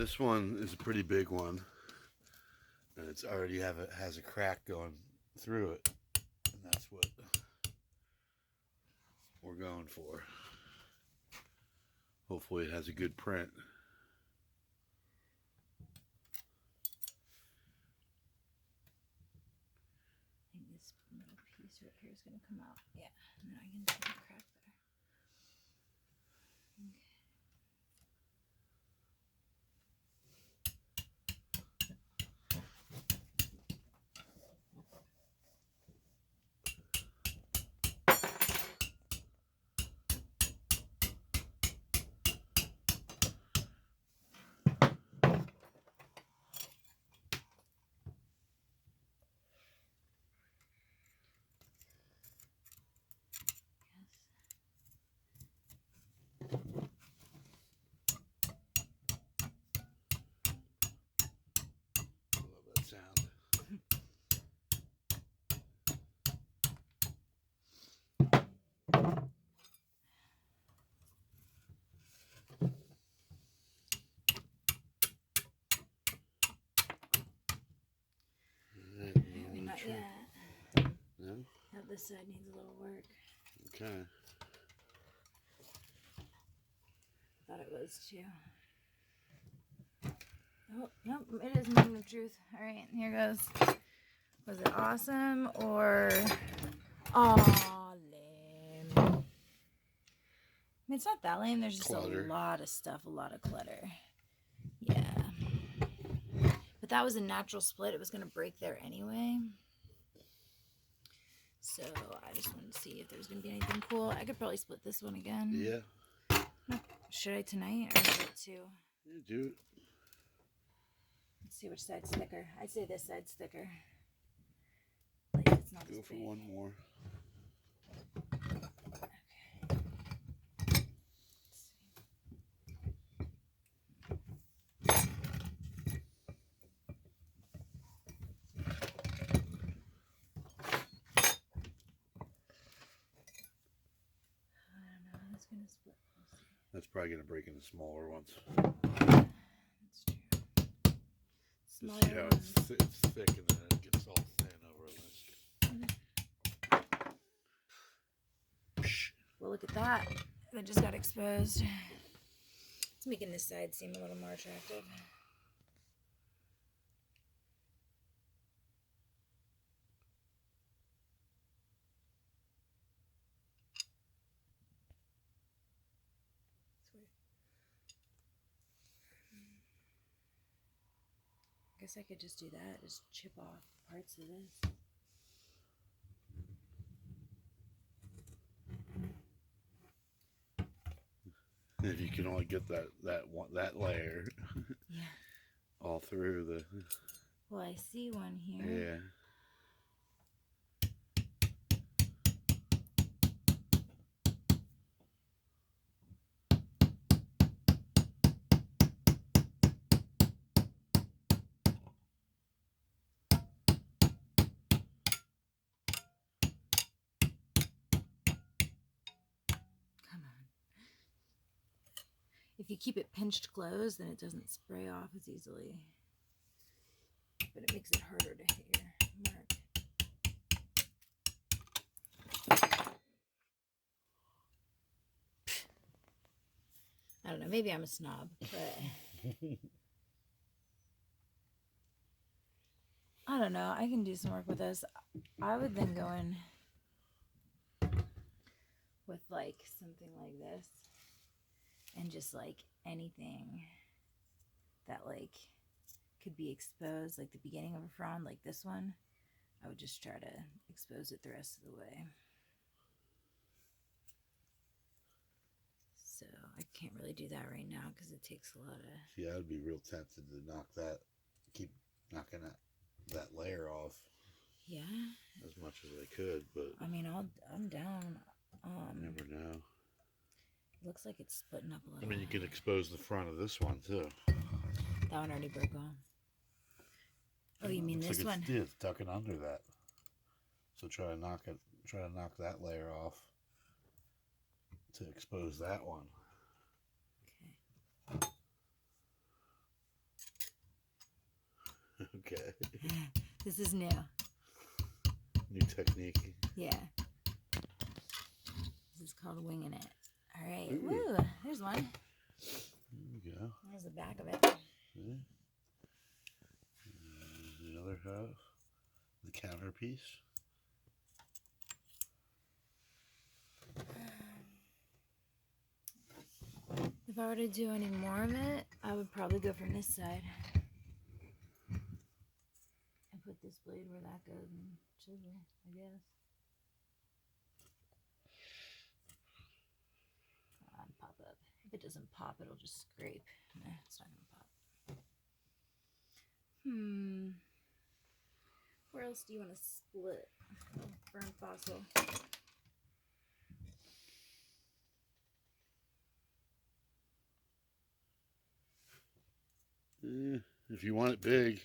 This one is a pretty big one, and it's already has a crack going through it, and that's what we're going for. Hopefully it has a good print. I think this middle piece right here is going to come out. Yeah, and then I can see the crack there. Okay. I love that sound. Maybe not yet. No? No, this side needs a little work. Okay. Thought it was too. Oh, nope, it is moment of truth. All right, here goes. Was it awesome or lame? I mean, it's not that lame. There's just Clutter. a lot of stuff, a lot of clutter. Yeah. But that was a natural split. It was going to break there anyway. So I just wanted to see if there's going to be anything cool. I could probably split this one again. Yeah. Should I tonight or is it too? Yeah, do it. Let's see which side's thicker. I'd say this side's thicker. Like it's not Go as for big. one more. Okay. Let's see. I don't know how it's gonna split. We'll see. That's probably going to break into smaller ones. That's true. Just see how it's thick and then it gets all thin over this. Well, look at that. That just got exposed. It's making this side seem a little more attractive. Sweet. I guess I could just do that. Just chip off parts of this. If you can only get that layer Yeah. all through the. Well, I see one here. Yeah. Come on. If you keep it pinched closed, then it doesn't spray off as easily. But it makes it harder to hit your mark. I don't know. Maybe I'm a snob, but I don't know. I can do some work with this. I would then go in with like something like this and just like anything that like could be exposed, like the beginning of a frond, like this one. I would just try to expose it the rest of the way. So I can't really do that right now because it takes a lot of... Yeah, I'd be real tempted to keep knocking that layer off. Yeah. As much as I could, but... I mean, I'm down. Never know. It looks like it's splitting up a little. I mean, you can expose the front of this one, too. That one already broke off. Oh, you mean this one? Yeah, it's tucking under that. So try to knock that layer off to expose that one. Okay. Okay. This is new. New technique. Yeah. This is called winging it. All right. Ooh. Woo. There's one. There we go. There's the back of it. See? The other half. The counterpiece. If I were to do any more of it, I would probably go from this side. And put this blade where that goes and chisel, I guess. Pop up. If it doesn't pop, it'll just scrape. Nah, it's not gonna pop. Where else do you want to split? Burn fossil. If you want it big,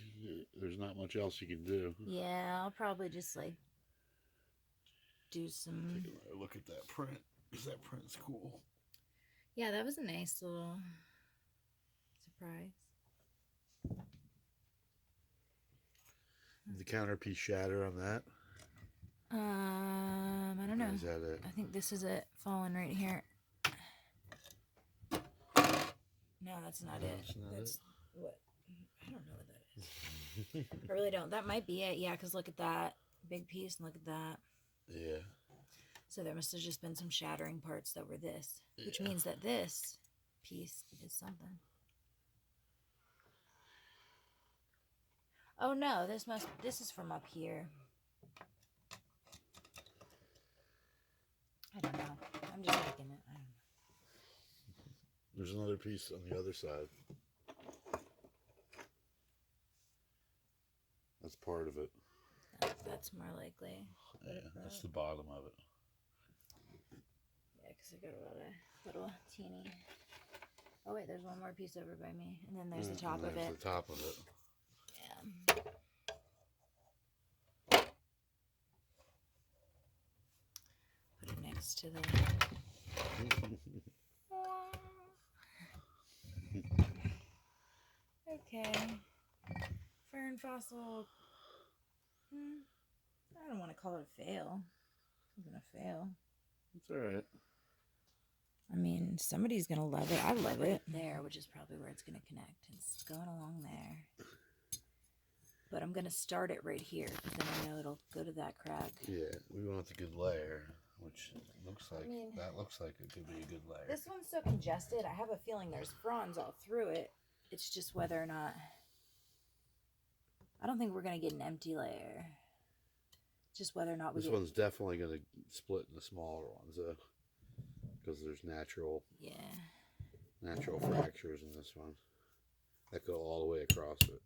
there's not much else you can do. Yeah, I'll probably just like do some. Take another look at that print, because that print's cool. Yeah, that was a nice little surprise. Did the counterpiece shatter on that? I don't know. Or is that it? I think this is it falling right here. No, that's not it. That's what? I don't know what that is. I really don't. That might be it. Yeah, because look at that big piece and look at that. Yeah. So there must have just been some shattering parts that were this, which means that this piece is something. Oh no, this is from up here. I don't know. I'm just making it. I don't know. There's another piece on the other side. That's part of it. That's more likely. Yeah, that's the bottom of it. Yeah, because I got a lot of little teeny. Oh wait, there's one more piece over by me, and then there's the top of it. The top of it. Yeah. Put it next to the. Okay. Fern fossil. I don't want to call it a fail. It's gonna fail. It's alright. I mean, somebody's gonna love it. I love it. There, which is probably where it's gonna connect. It's going along there. But I'm gonna start it right here, because then I know it'll go to that crack. Yeah, we want the good layer, which looks like that looks like it could be a good layer. This one's so congested. I have a feeling there's fronds all through it. It's just whether or not. I don't think we're gonna get an empty layer. Just whether or not we. This one's definitely gonna split in the smaller ones, because there's natural fractures in this one that go all the way across it.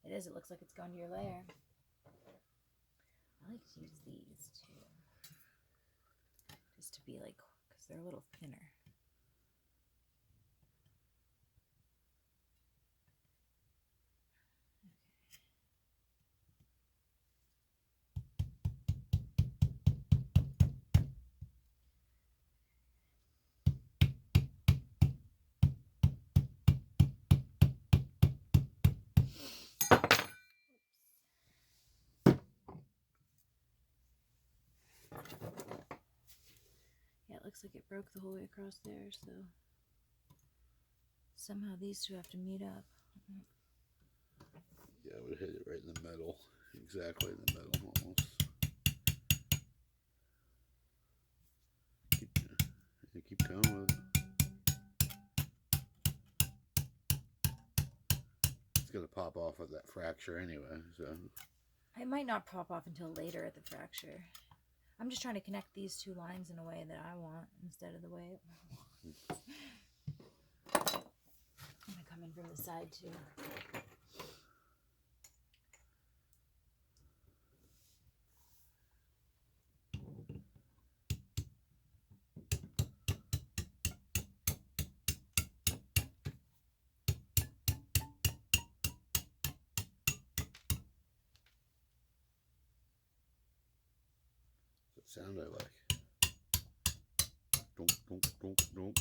It is. It looks like it's going to your layer. I like to use these too. Just to be like, because they're a little thinner. Yeah, it looks like it broke the whole way across there, so somehow these two have to meet up. Yeah, I would hit it right in the middle. Exactly in the middle, almost. Keep going with it. It's going to pop off with that fracture anyway, so. It might not pop off until later at the fracture. I'm just trying to connect these two lines in a way that I want instead of the way it wants. I'm going to come in from the side too. Sound I like. Donk, donk, donk, donk.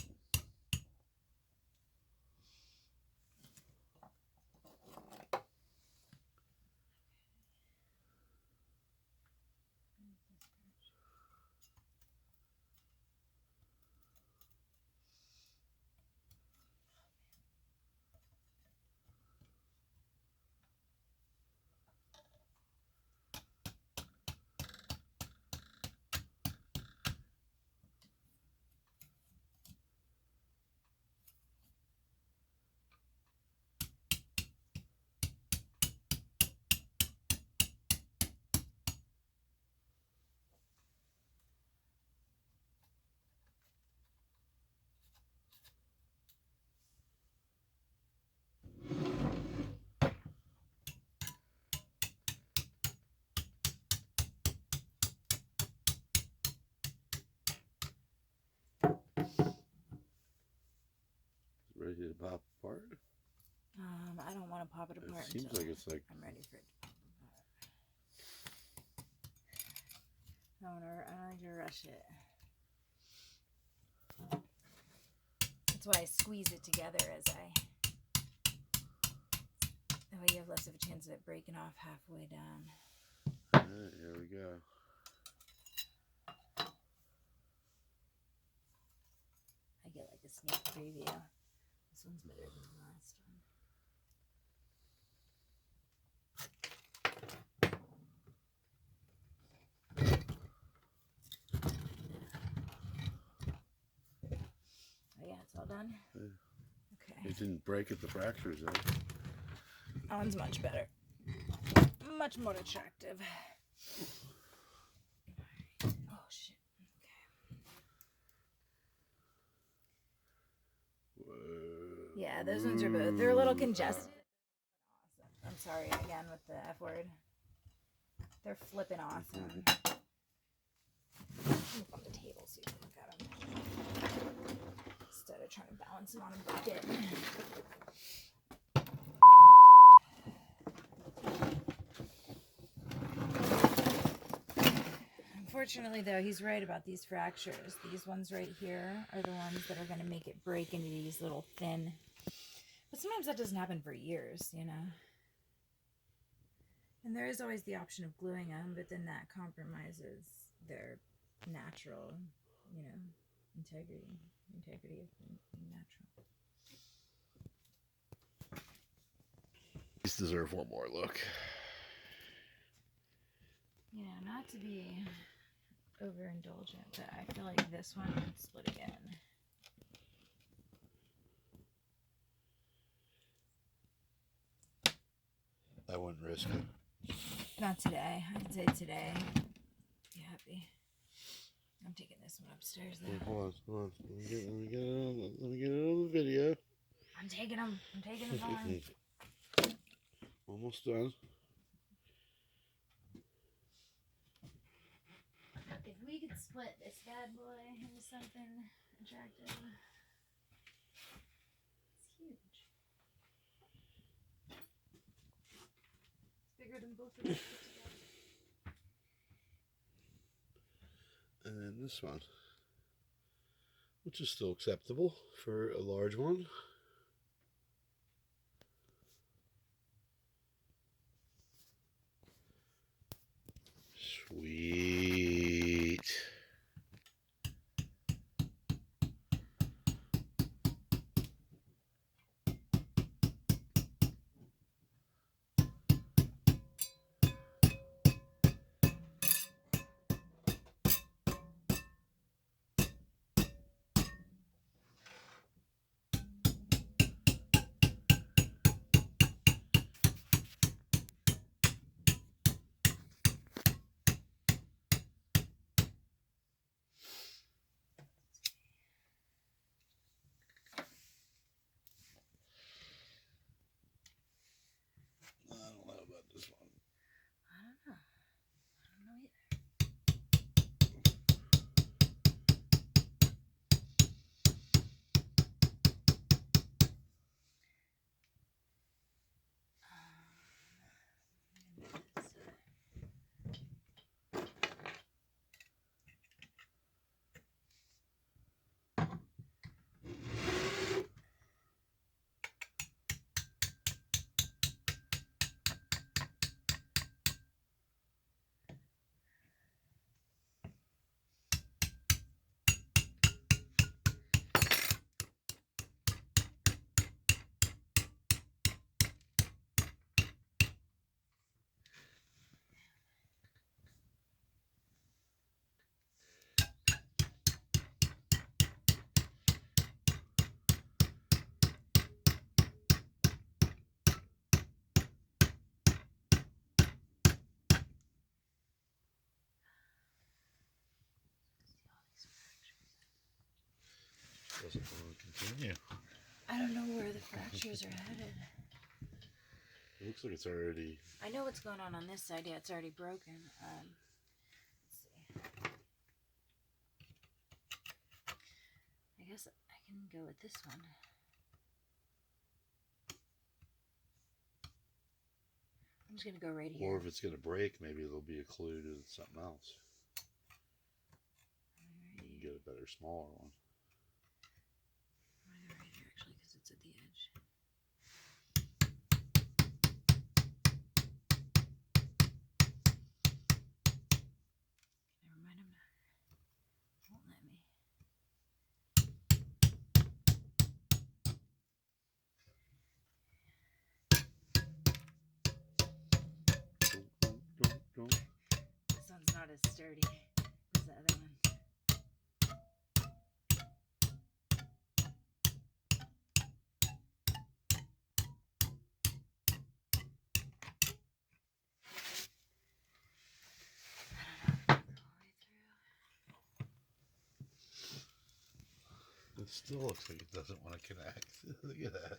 it pop apart? I don't want to pop it apart It seems until like it's like... I'm ready for it to pop apart. I don't like to rush it. That's why I squeeze it together that way you have less of a chance of it breaking off halfway down. Alright, here we go. I get like a sneak preview. This one's better than the last one. Oh yeah, it's all done? Yeah. Okay. It didn't break at the fractures though. That one's much better. Much more attractive. Oh shit. Okay. Whoa. Yeah, those ones are both. They're a little congested. Awesome. I'm sorry again with the F word. They're flipping awesome. Move on the table so you can look at them. Instead of trying to balance them on a bucket. Unfortunately, though, he's right about these fractures. These ones right here are the ones that are going to make it break into these little thin. But sometimes that doesn't happen for years, you know. And there is always the option of gluing them, but then that compromises their natural, you know, integrity of natural. These deserve one more look. You know, not to be overindulgent, but I feel like this one would split again. I wouldn't risk it. Not today. I'd say today. Be happy. I'm taking this one upstairs though. Hold on. Let me get it on the video. I'm taking them. I'm taking the phone. Almost done. If we could split this bad boy into something attractive, it's huge. It's bigger than both of us put together. And then this one, which is still acceptable for a large one. Sweet. I don't know about this one. I don't know. I don't know either. Doesn't want to continue. I don't know where the fractures are headed. It looks like it's already... I know what's going on this side. Yeah, it's already broken. Let's see. I guess I can go with this one. I'm just gonna go right here. Or if it's going to break, maybe it'll be a clue to something else. You can get a better, smaller one. Right here, actually, because it's at the edge. Never mind, won't let me. Don't. This one's not as sturdy as the other one. It still looks like it doesn't want to connect. Look at that.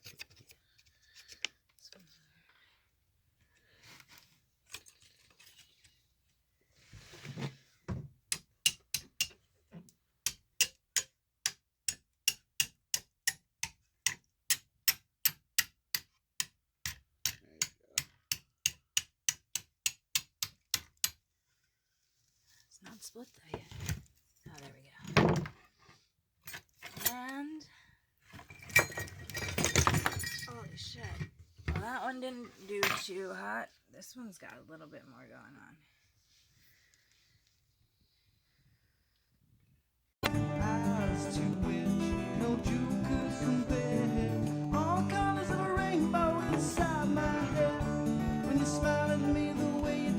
It's not split though yet. Oh, there we go. And holy shit. Well, that one didn't do too hot. This one's got a little bit more going on. Eyes to which no jewels compare. All colors of a rainbow inside my head. When you smile at me the way you